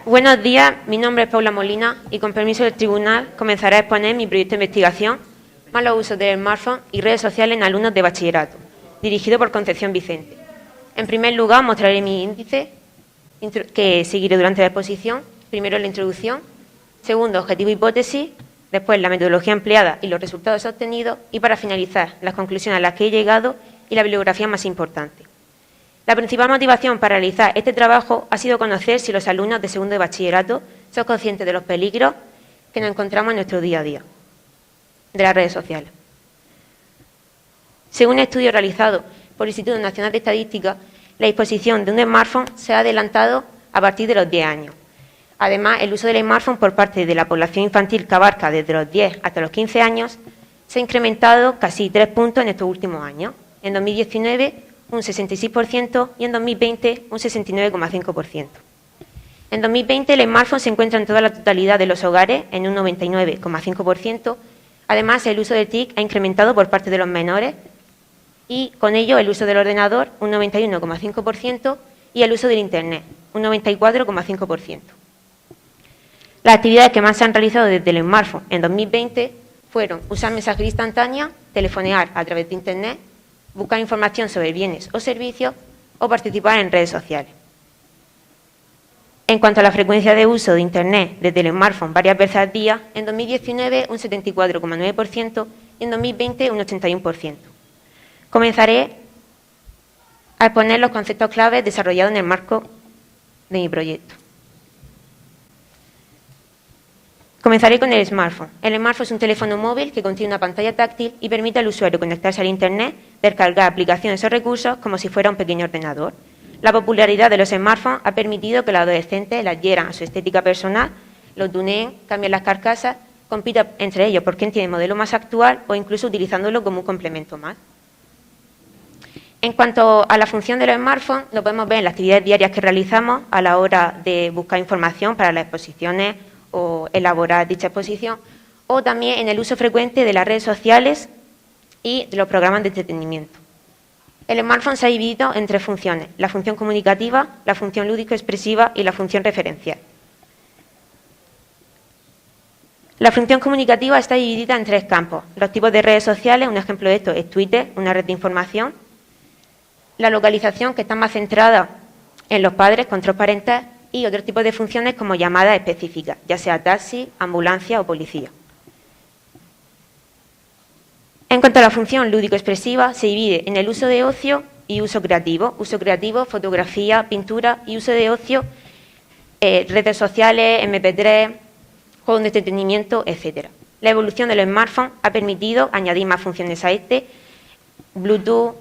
Buenos días, mi nombre es Paula Molina y con permiso del tribunal comenzaré a exponer mi proyecto de investigación Malos usos del smartphone y redes sociales en alumnos de bachillerato, dirigido por Concepción Vicente. En primer lugar, mostraré mi índice que seguiré durante la exposición. Primero, la introducción. Segundo, objetivo e hipótesis. Después, la metodología empleada y los resultados obtenidos. Y para finalizar, las conclusiones a las que he llegado y la bibliografía más importante. La principal motivación para realizar este trabajo ha sido conocer si los alumnos de segundo de bachillerato son conscientes de los peligros que nos encontramos en nuestro día a día de las redes sociales. Según un estudio realizado por el Instituto Nacional de Estadística, la disposición de un smartphone se ha adelantado a partir de los 10 años. Además, el uso del smartphone por parte de la población infantil, que abarca desde los 10 hasta los 15 años, se ha incrementado casi 3 puntos en estos últimos años. En 2019, un 66% y en 2020, un 69,5%. En 2020, el smartphone se encuentra en toda la totalidad de los hogares, en un 99,5%. Además, el uso de TIC ha incrementado por parte de los menores y, con ello, el uso del ordenador, un 91,5%, y el uso del Internet, un 94,5%. Las actividades que más se han realizado desde el smartphone en 2020 fueron usar mensajería instantánea, telefonear a través de Internet, buscar información sobre bienes o servicios o participar en redes sociales. En cuanto a la frecuencia de uso de Internet desde el smartphone varias veces al día, en 2019 un 74,9% y en 2020 un 81%. Comenzaré a exponer los conceptos claves desarrollados en el marco de mi proyecto. Comenzaré con el smartphone. El smartphone es un teléfono móvil que contiene una pantalla táctil y permite al usuario conectarse al Internet, descargar aplicaciones o recursos como si fuera un pequeño ordenador. La popularidad de los smartphones ha permitido que los adolescentes las adhieran a su estética personal, los tuneen, cambien las carcasas, compitan entre ellos por quién tiene el modelo más actual o incluso utilizándolo como un complemento más. En cuanto a la función de los smartphones, lo podemos ver en las actividades diarias que realizamos a la hora de buscar información para las exposiciones o elaborar dicha exposición, o también en el uso frecuente de las redes sociales y de los programas de entretenimiento. El smartphone se ha dividido en 3 funciones: la función comunicativa, la función lúdico-expresiva y la función referencial. La función comunicativa está dividida en 3 campos: los tipos de redes sociales, un ejemplo de esto es Twitter, una red de información; la localización, que está más centrada en los padres, control parental; y otros tipos de funciones como llamadas específicas, ya sea taxi, ambulancia o policía. En cuanto a la función lúdico-expresiva, se divide en el uso de ocio y uso creativo. Uso creativo, fotografía, pintura, y uso de ocio, redes sociales, MP3, juegos de entretenimiento, etc. La evolución de los smartphones ha permitido añadir más funciones a este: Bluetooth,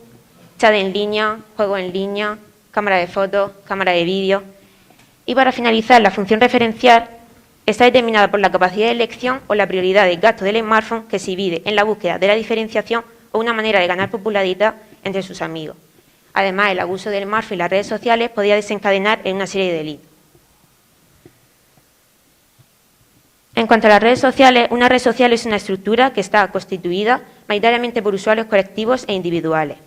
chat en línea, juegos en línea, cámara de fotos, cámara de vídeo. Y para finalizar, la función referencial está determinada por la capacidad de elección o la prioridad del gasto del smartphone, que se divide en la búsqueda de la diferenciación o una manera de ganar popularidad entre sus amigos. Además, el abuso del smartphone y las redes sociales podría desencadenar en una serie de delitos. En cuanto a las redes sociales, una red social es una estructura que está constituida mayoritariamente por usuarios colectivos e individuales.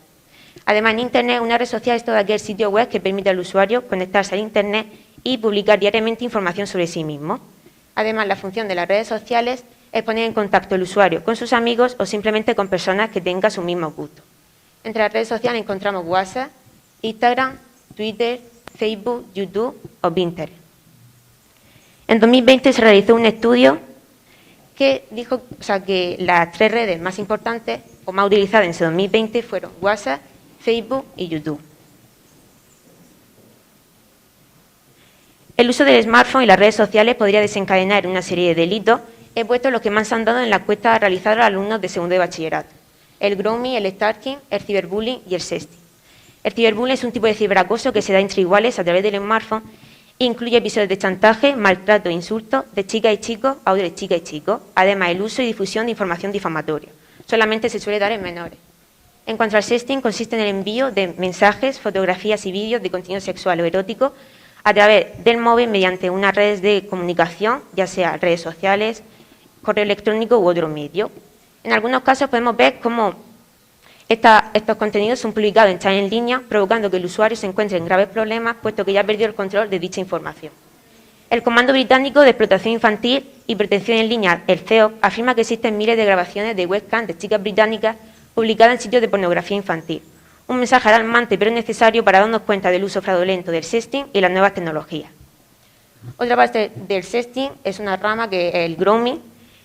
Además, en Internet, una red social es todo aquel sitio web que permite al usuario conectarse al Internet y publicar diariamente información sobre sí mismo. Además, la función de las redes sociales es poner en contacto al usuario con sus amigos o simplemente con personas que tengan sus mismos gustos. Entre las redes sociales encontramos WhatsApp, Instagram, Twitter, Facebook, YouTube o Pinterest. En 2020 se realizó un estudio que dijo que las 3 redes más importantes o más utilizadas en ese 2020 fueron WhatsApp, Facebook y YouTube. El uso del smartphone y las redes sociales podría desencadenar una serie de delitos. He puesto los que más se han dado en la encuesta realizada a los alumnos de segundo de bachillerato: el grooming, el stalking, el ciberbullying y el sexting. El ciberbullying es un tipo de ciberacoso que se da entre iguales a través del smartphone e incluye episodios de chantaje, maltrato e insultos de chicas y chicos a otros de chicas y chicos. Además, el uso y difusión de información difamatoria. Solamente se suele dar en menores. En cuanto al sexting, consiste en el envío de mensajes, fotografías y vídeos de contenido sexual o erótico a través del móvil mediante unas redes de comunicación, ya sea redes sociales, correo electrónico u otro medio. En algunos casos podemos ver cómo estos contenidos son publicados en chat en línea, provocando que el usuario se encuentre en graves problemas, puesto que ya ha perdido el control de dicha información. El Comando Británico de Explotación Infantil y Protección en Línea, el CEOP, afirma que existen miles de grabaciones de webcam de chicas británicas publicadas en sitios de pornografía infantil. Un mensaje alarmante pero necesario para darnos cuenta del uso fraudulento del sexting y las nuevas tecnologías. Otra parte del sexting es una rama que es el grooming.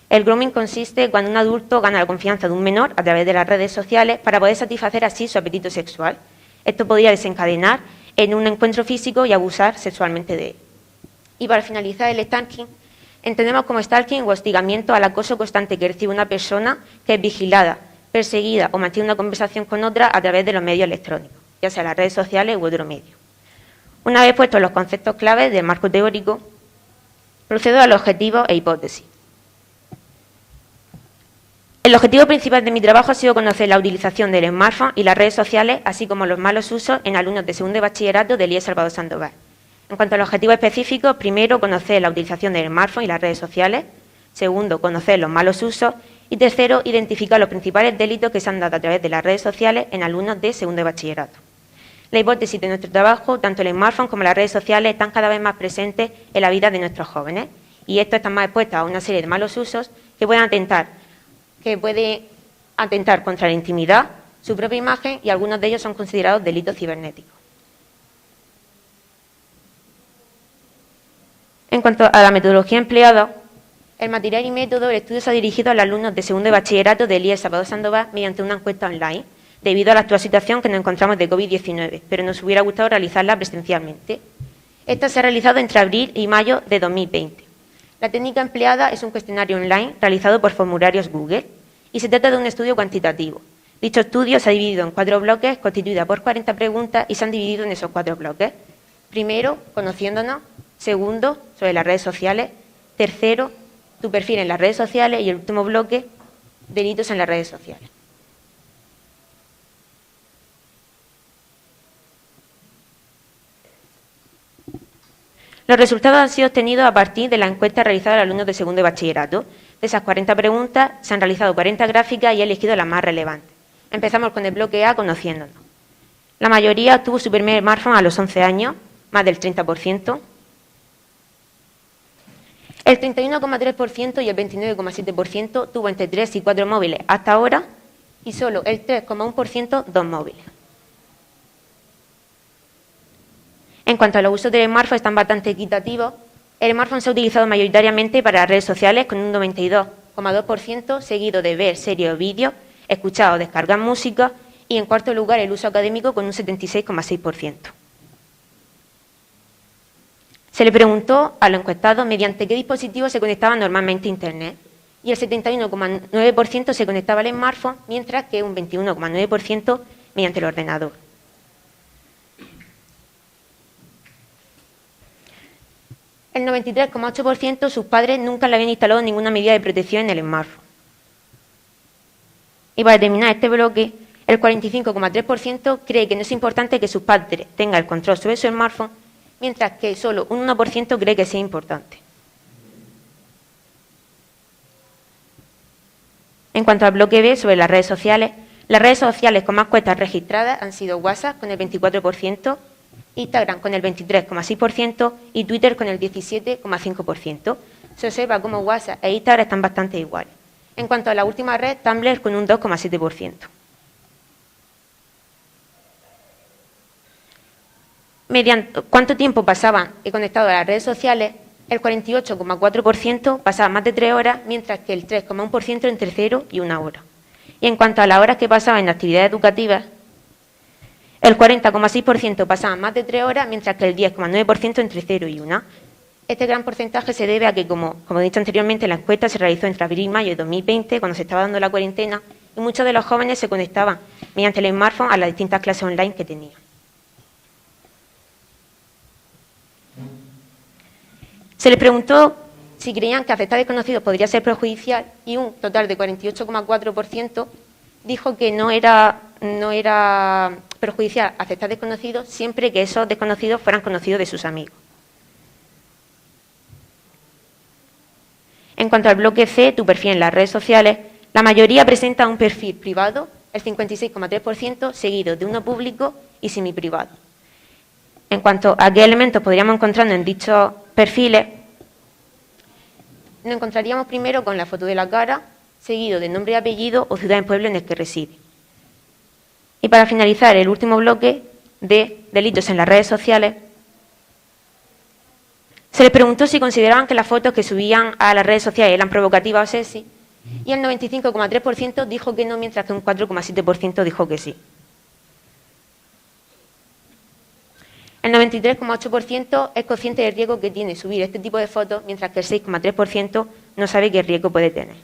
El grooming consiste cuando un adulto gana la confianza de un menor a través de las redes sociales para poder satisfacer así su apetito sexual. Esto podría desencadenar en un encuentro físico y abusar sexualmente de él. Y para finalizar, el stalking entendemos como stalking o hostigamiento al acoso constante que recibe una persona que es vigilada, perseguida o mantiene una conversación con otra a través de los medios electrónicos, ya sea las redes sociales u otro medio. Una vez puestos los conceptos claves del marco teórico, procedo al objetivo e hipótesis. El objetivo principal de mi trabajo ha sido conocer la utilización del smartphone y las redes sociales, así como los malos usos en alumnos de segundo de bachillerato del IES Salvador Sandoval. En cuanto al objetivo específico, primero, conocer la utilización del smartphone y las redes sociales. Segundo, conocer los malos usos. Y tercero, identificar los principales delitos que se han dado a través de las redes sociales en alumnos de segundo de bachillerato. La hipótesis de nuestro trabajo, tanto el smartphone como las redes sociales, están cada vez más presentes en la vida de nuestros jóvenes. Y estos están más expuestos a una serie de malos usos que pueden atentar contra la intimidad, su propia imagen, y algunos de ellos son considerados delitos cibernéticos. En cuanto a la metodología empleada, el material y método del estudio se ha dirigido a los alumnos de segundo de bachillerato del IES Salvador Sandoval mediante una encuesta online, debido a la actual situación que nos encontramos de COVID-19, pero nos hubiera gustado realizarla presencialmente. Esta se ha realizado entre abril y mayo de 2020. La técnica empleada es un cuestionario online realizado por formularios Google y se trata de un estudio cuantitativo. Dicho estudio se ha dividido en 4 bloques, constituida por 40 preguntas, y se han dividido en esos 4 bloques. Primero, conociéndonos. Segundo, sobre las redes sociales. Tercero, tu perfil en las redes sociales. Y el último bloque, delitos en las redes sociales. Los resultados han sido obtenidos a partir de la encuesta realizada a los alumnos de segundo de bachillerato. De esas 40 preguntas, se han realizado 40 gráficas y he elegido las más relevantes. Empezamos con el bloque A, conociéndonos. La mayoría obtuvo su primer smartphone a los 11 años, más del 30%. El 31,3% y el 29,7% tuvo entre 3 y 4 móviles hasta ahora, y solo el 3,1% 2 móviles. En cuanto a los usos del smartphone, están bastante equitativos. El smartphone se ha utilizado mayoritariamente para redes sociales con un 92,2%, seguido de ver series o vídeos, escuchar o descargar música, y en cuarto lugar el uso académico con un 76,6%. Se le preguntó a los encuestados mediante qué dispositivos se conectaban normalmente a Internet, y el 71,9% se conectaba al smartphone, mientras que un 21,9% mediante el ordenador. El 93,8% sus padres nunca le habían instalado ninguna medida de protección en el smartphone. Y para terminar este bloque, el 45,3% cree que no es importante que sus padres tengan el control sobre su smartphone, mientras que solo un 1% cree que sea importante. En cuanto al bloque B, sobre las redes sociales con más cuentas registradas han sido WhatsApp con el 24%, Instagram con el 23,6% y Twitter con el 17,5%. Se observa cómo WhatsApp e Instagram están bastante iguales. En cuanto a la última red, Tumblr con un 2,7%. ¿Cuánto tiempo pasaban conectados a las redes sociales? El 48,4% pasaba más de 3 horas, mientras que el 3,1% entre 0 y 1 hora. Y en cuanto a las horas que pasaban en actividades educativas, el 40,6% pasaban más de 3 horas, mientras que el 10,9% entre 0 y 1. Este gran porcentaje se debe a que, como he dicho anteriormente, la encuesta se realizó entre abril y mayo de 2020, cuando se estaba dando la cuarentena, y muchos de los jóvenes se conectaban mediante el smartphone a las distintas clases online que tenían. Se les preguntó si creían que aceptar desconocidos podría ser perjudicial, y un total de 48,4% dijo que no era perjudicial aceptar desconocidos siempre que esos desconocidos fueran conocidos de sus amigos. En cuanto al bloque C, tu perfil en las redes sociales, la mayoría presenta un perfil privado, el 56,3%, seguido de uno público y semiprivado. En cuanto a qué elementos podríamos encontrarnos en dichos perfiles, Nos encontraríamos primero con la foto de la cara, seguido de nombre y apellido o ciudad en pueblo en el que reside. Y para finalizar el último bloque de delitos en las redes sociales, se les preguntó si consideraban que las fotos que subían a las redes sociales eran provocativas o sexy, y el 95,3% dijo que no, mientras que un 4,7% dijo que sí. El 93,8% es consciente del riesgo que tiene subir este tipo de fotos, mientras que el 6,3% no sabe qué riesgo puede tener.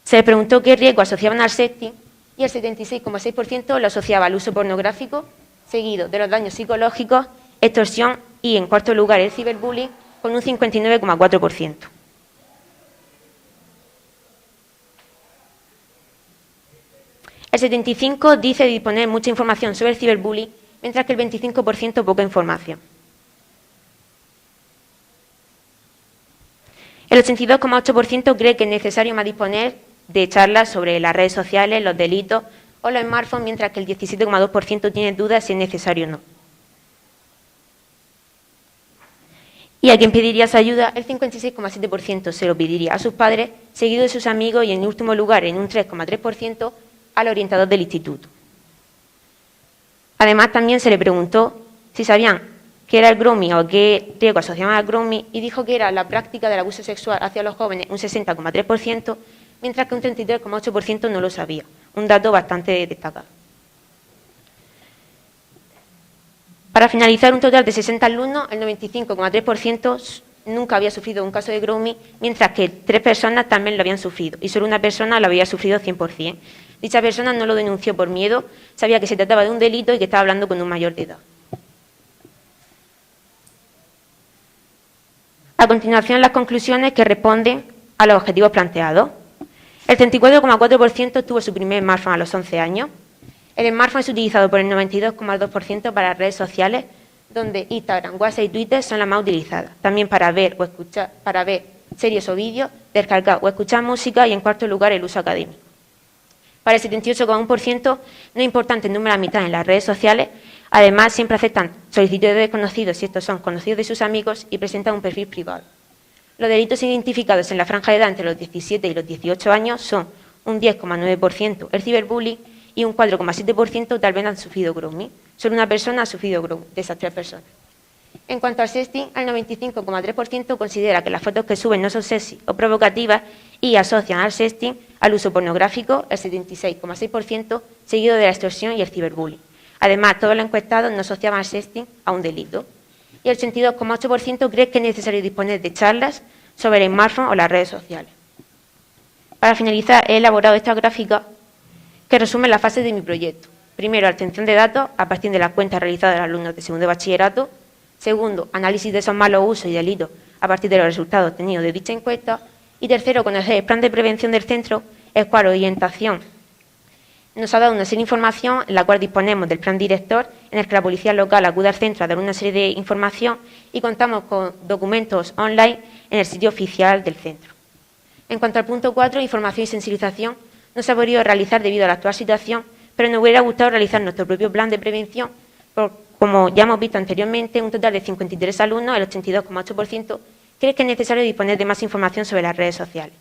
Se le preguntó qué riesgo asociaban al sexting y el 76,6% lo asociaba al uso pornográfico, seguido de los daños psicológicos, extorsión y, en cuarto lugar, el ciberbullying, con un 59,4%. El 75% dice disponer mucha información sobre el ciberbullying, mientras que el 25% poca información. El 82,8% cree que es necesario más disponer de charlas sobre las redes sociales, los delitos o los smartphones, mientras que el 17,2% tiene dudas si es necesario o no. Y a quien pediría esa ayuda, el 56,7% se lo pediría a sus padres, seguido de sus amigos y, en último lugar, en un 3,3%, al orientador del instituto. Además, también se le preguntó si sabían qué era el grooming o qué riesgo asociaban al grooming, y dijo que era la práctica del abuso sexual hacia los jóvenes, un 60,3%, mientras que un 33,8% no lo sabía, un dato bastante destacado. Para finalizar, un total de 60 alumnos, el 95,3% nunca había sufrido un caso de grooming, mientras que 3 personas también lo habían sufrido y solo una persona lo había sufrido 100%. Dicha persona no lo denunció por miedo, sabía que se trataba de un delito y que estaba hablando con un mayor de edad. A continuación, las conclusiones que responden a los objetivos planteados. El 34,4% tuvo su primer smartphone a los 11 años. El smartphone es utilizado por el 92,2% para redes sociales, donde Instagram, WhatsApp y Twitter son las más utilizadas. También para ver o escuchar, para ver series o vídeos, descargar o escuchar música, y, en cuarto lugar, el uso académico. Para el 78,1% no es importante el número de amistades en las redes sociales. Además, siempre aceptan solicitudes de desconocidos si estos son conocidos de sus amigos y presentan un perfil privado. Los delitos identificados en la franja de edad entre los 17 y los 18 años son un 10,9% el ciberbullying y un 4,7% tal vez han sufrido grooming. Solo una persona ha sufrido grooming de esas 3 personas. En cuanto al sexting, el 95,3% considera que las fotos que suben no son sexy o provocativas y asocian al sexting al uso pornográfico, el 76,6%, seguido de la extorsión y el ciberbullying. Además, todos los encuestados no asociaban al sexting a un delito. Y el 82,8% cree que es necesario disponer de charlas sobre el smartphone o las redes sociales. Para finalizar, he elaborado esta gráfica que resume la fase de mi proyecto. Primero, obtención de datos a partir de las cuentas realizadas de los alumnos de segundo de bachillerato. Segundo, análisis de esos malos usos y delitos a partir de los resultados obtenidos de dicha encuesta. Y tercero, conocer el plan de prevención del centro, el cual orientación nos ha dado una serie de información en la cual disponemos del plan director, en el que la policía local acude al centro a dar una serie de información, y contamos con documentos online en el sitio oficial del centro. En cuanto al punto 4, información y sensibilización, no se ha podido realizar debido a la actual situación, pero nos hubiera gustado realizar nuestro propio plan de prevención. Como ya hemos visto anteriormente, un total de 53 alumnos, el 82,8%, cree que es necesario disponer de más información sobre las redes sociales.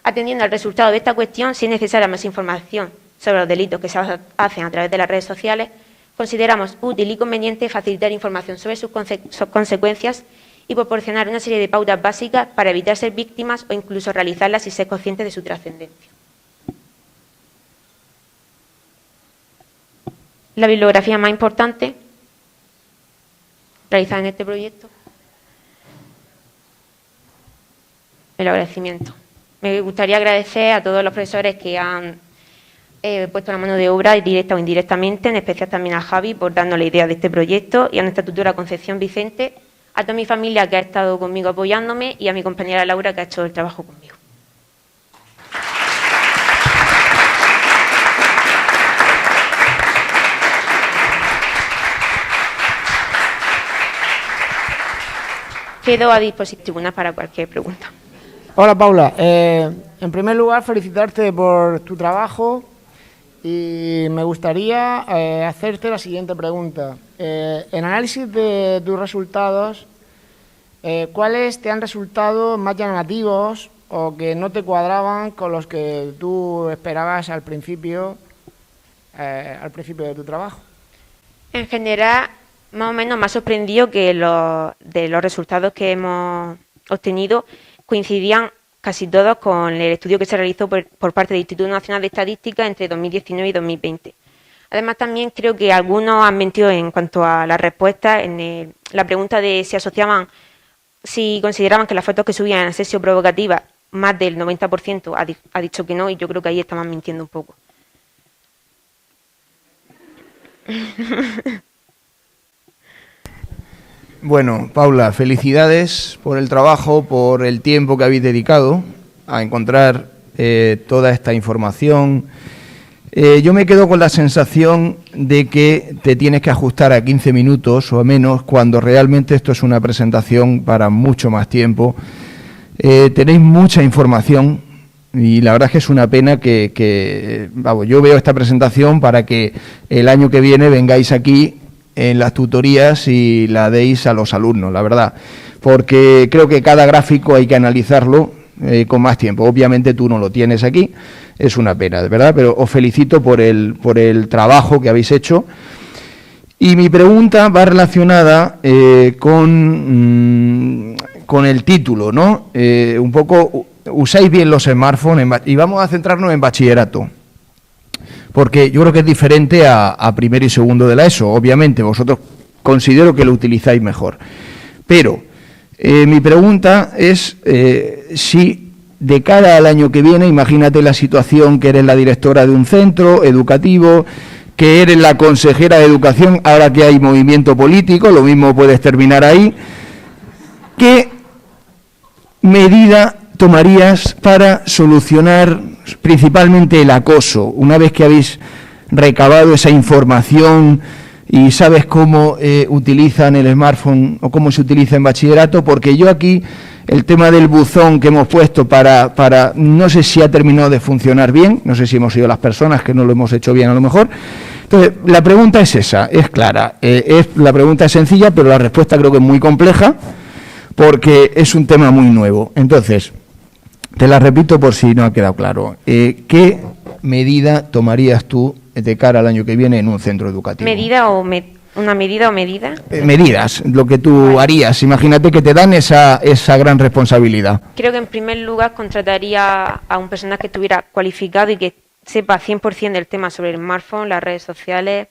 Atendiendo al resultado de esta cuestión, si es necesaria más información sobre los delitos que se hacen a través de las redes sociales, consideramos útil y conveniente facilitar información sobre sus consecuencias y proporcionar una serie de pautas básicas para evitar ser víctimas o incluso realizarlas y ser conscientes de su trascendencia. La bibliografía más importante realizada en este proyecto. El agradecimiento. Me gustaría agradecer a todos los profesores que han puesto la mano de obra, directa o indirectamente, en especial también a Javi por darnos la idea de este proyecto, y a nuestra tutora Concepción Vicente, a toda mi familia que ha estado conmigo apoyándome y a mi compañera Laura que ha hecho el trabajo conmigo. Quedo a disposición para cualquier pregunta. Hola Paula, en primer lugar felicitarte por tu trabajo y me gustaría hacerte la siguiente pregunta. En análisis de tus resultados ¿cuáles te han resultado más llamativos o que no te cuadraban con los que tú esperabas al principio de tu trabajo? En general, más o menos me ha sorprendido que de los resultados que hemos obtenido coincidían casi todos con el estudio que se realizó por parte del Instituto Nacional de Estadística entre 2019 y 2020. Además, también creo que algunos han mentido en cuanto a la respuesta en la pregunta de si consideraban que las fotos que subían eran sexo provocativas, más del 90% ha dicho que no, y yo creo que ahí estaban mintiendo un poco. Bueno, Paula, felicidades por el trabajo, por el tiempo que habéis dedicado a encontrar toda esta información. Yo me quedo con la sensación de que te tienes que ajustar a 15 minutos o menos, cuando realmente esto es una presentación para mucho más tiempo. Tenéis mucha información y la verdad es que es una pena vamos, yo veo esta presentación para que el año que viene vengáis aquí en las tutorías y la deis a los alumnos, la verdad, porque creo que cada gráfico hay que analizarlo con más tiempo. Obviamente tú no lo tienes aquí, es una pena, de verdad, pero os felicito por el trabajo que habéis hecho. Y mi pregunta va relacionada con el título, ¿no? Un poco, usáis bien los smartphones y vamos a centrarnos en bachillerato, porque yo creo que es diferente a primero y segundo de la ESO. Obviamente vosotros considero que lo utilizáis mejor, pero mi pregunta es si de cara al año que viene, imagínate la situación que eres la directora de un centro educativo, que eres la consejera de educación, ahora que hay movimiento político, lo mismo puedes terminar ahí. ¿Qué medida tomarías para solucionar principalmente el acoso, una vez que habéis recabado esa información y sabes cómo utilizan el smartphone o cómo se utiliza en bachillerato? Porque yo aquí, el tema del buzón que hemos puesto para no sé si ha terminado de funcionar bien, no sé si hemos sido las personas que no lo hemos hecho bien a lo mejor. Entonces, la pregunta es esa, es clara, la pregunta es sencilla, pero la respuesta creo que es muy compleja, porque es un tema muy nuevo. Entonces, te la repito por si no ha quedado claro. ¿Qué medida tomarías tú de cara al año que viene en un centro educativo? ¿Una medida o medida? Medidas, lo que tú harías. Imagínate que te dan esa gran responsabilidad. Creo que en primer lugar contrataría a un personal que estuviera cualificado y que sepa 100% del tema sobre el smartphone, las redes sociales,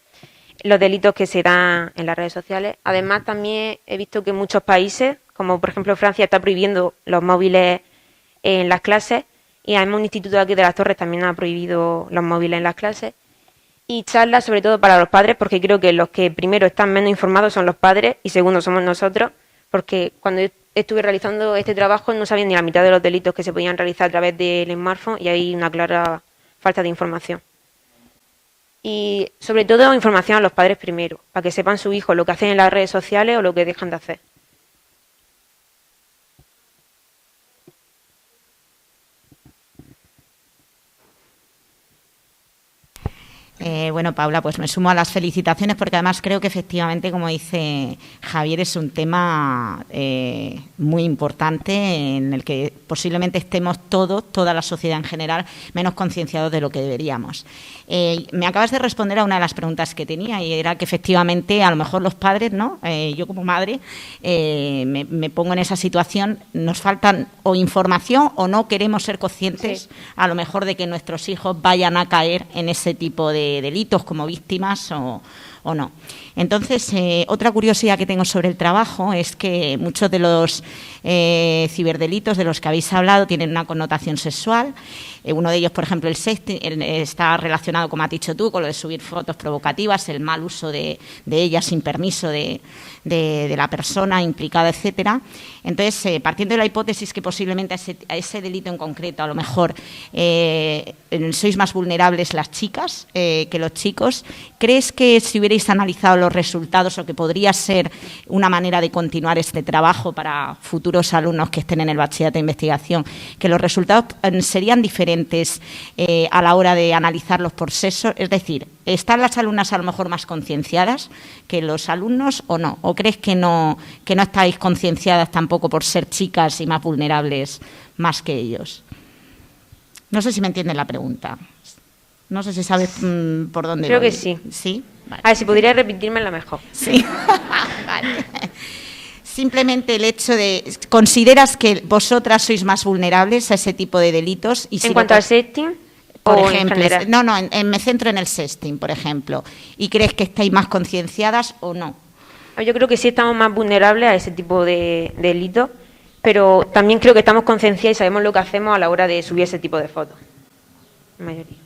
los delitos que se dan en las redes sociales. Además, también he visto que muchos países, como por ejemplo Francia, está prohibiendo los móviles en las clases, y además un instituto de aquí de Las Torres también ha prohibido los móviles en las clases. Y charlas sobre todo para los padres, porque creo que los que primero están menos informados son los padres y segundo somos nosotros, porque cuando estuve realizando este trabajo no sabía ni la mitad de los delitos que se podían realizar a través del smartphone, y hay una clara falta de información. Y sobre todo información a los padres primero, para que sepan su hijo lo que hacen en las redes sociales o lo que dejan de hacer. Bueno, Paula, pues me sumo a las felicitaciones, porque además creo que efectivamente, como dice Javier, es un tema muy importante en el que posiblemente estemos toda la sociedad en general, menos concienciados de lo que deberíamos. Me acabas de responder a una de las preguntas que tenía, y era que efectivamente a lo mejor los padres, ¿no? Yo como madre me pongo en esa situación, nos faltan o información o no queremos ser conscientes, sí, a lo mejor de que nuestros hijos vayan a caer en ese tipo de delitos como víctimas o no. Entonces, otra curiosidad que tengo sobre el trabajo es que muchos de los ciberdelitos de los que habéis hablado tienen una connotación sexual. Uno de ellos, por ejemplo, el sexting, está relacionado, como has dicho tú, con lo de subir fotos provocativas, el mal uso de ellas sin permiso de la persona implicada, etcétera. Entonces, partiendo de la hipótesis que posiblemente a ese delito en concreto, a lo mejor sois más vulnerables las chicas que los chicos, ¿crees que si hubiera hubierais analizado los resultados o que podría ser una manera de continuar este trabajo para futuros alumnos que estén en el bachillerato de investigación, que los resultados serían diferentes a la hora de analizarlos por sexo? Es decir, ¿están las alumnas a lo mejor más concienciadas que los alumnos o no? ¿O crees que no estáis concienciadas tampoco por ser chicas y más vulnerables más que ellos? No sé si me entienden la pregunta. No sé si sabes por dónde Creo voy. que sí. ¿Sí? Vale. A ver, si podría repetírmela mejor. Sí. Vale. Simplemente el hecho de... ¿Consideras que vosotras sois más vulnerables a ese tipo de delitos? Y si En cuanto al sexting, por o en ejemplo, general. me centro en el sexting, por ejemplo. ¿Y crees que estáis más concienciadas o no? Yo creo que sí estamos más vulnerables a ese tipo de delitos, pero también creo que estamos concienciados y sabemos lo que hacemos a la hora de subir ese tipo de fotos. La mayoría.